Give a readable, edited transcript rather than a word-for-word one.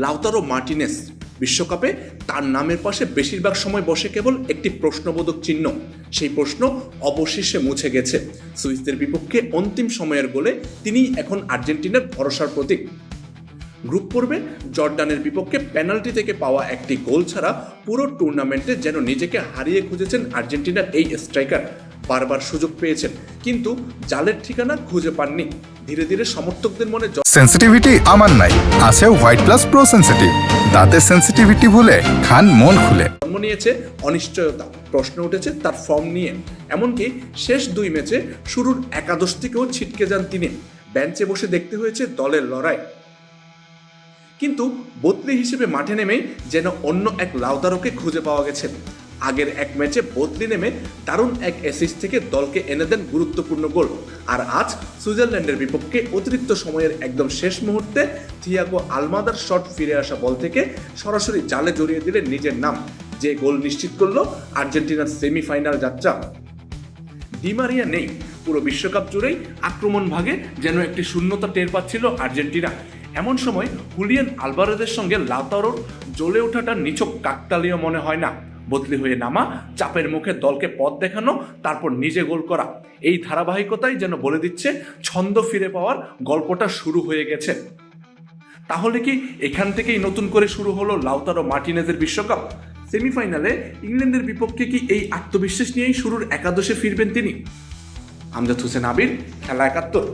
Lautaro Martinez বিশ্বকাপে তার নামের পাশে বেশিরভাগ সময় বসে কেবল একটি প্রশ্নবোধক চিহ্ন। সেই প্রশ্ন অবশেষে মুছে গেছে। সুইসদের বিপক্ষে অন্তিম সময়ের গোলে তিনিই এখন আর্জেন্টিনার ভরসার প্রতীক। গ্রুপ পর্বে জর্ডানের বিপক্ষে পেনাল্টি থেকে পাওয়া একটি গোল ছাড়া পুরো টুর্নামেন্টে যেন নিজেকে হারিয়ে খুঁজেছেন আর্জেন্টিনার এই স্ট্রাইকার। বারবার সুযোগ পেয়েছেন, কিন্তু জালের ঠিকানা খুঁজে পাননি। ধীরে ধীরে সমর্থকদের মনে সেন্সিটিভিটি আমার নাই, আছে হোয়াইট প্লাস প্রো সেন্সিটিভ। দাঁতের সেন্সিটিভিটি ভুলে খান মন খুলে। জন্ম নিয়েছে অনিশ্চয়তা। প্রশ্ন উঠেছে তার ফর্ম নিয়ে। এমনকি শেষ 2 ম্যাচে শুরুর একাদশ থেকেও ছিটকে যান তিনি। বেঞ্চে বসে দেখতে হয়েছে দলের লড়াই। কিন্তু বদলি হিসেবে মাঠে নেমেই যেন অন্য এক লাউতারোকে খুঁজে পাওয়া গেছে। আগের এক ম্যাচে বদলি নেমে দারুণ এক অ্যাসিস্ট থেকে দলকে এনে দেন গুরুত্বপূর্ণ গোল। আর আজ সুইজারল্যান্ডের বিপক্ষে অতিরিক্ত সময়ের একদম শেষ মুহূর্তে থিয়াগো আলমাদার শট ফিরে আসা বল থেকে সরাসরি জালে জড়িয়ে দিলেন নিজের নাম, যে গোল নিশ্চিত করল আর্জেন্টিনার সেমিফাইনাল যাত্রা। ডি মারিয়া নেই। পুরো বিশ্বকাপ জুড়েই আক্রমণ ভাগে যেন একটি শূন্যতা টের পাচ্ছিল আর্জেন্টিনা। এমন সময় হুলিয়ান আলভারেজের সঙ্গে লাউতারোর জ্বলে ওঠাটা নিছক কাকতালীয় মনে হয় না। বদলি হয়ে নামা, চাপের মুখে দলকে পথ দেখানো, তারপর নিজে গোল করা, এই ধারাবাহিকতাই যেন বলে দিচ্ছে ছন্দ ফিরে পাওয়ার গল্পটা শুরু হয়ে গেছে। তাহলে কি এখান থেকেই নতুন করে শুরু হলো লাউতারো মার্টিনেজের বিশ্বকাপ? সেমিফাইনালে ইংল্যান্ডের বিপক্ষে কি এই আত্মবিশ্বাস নিয়েই শুরুর একাদশে ফিরবেন তিনি? আমজাদ হোসেন আবির, খেলা ৭১।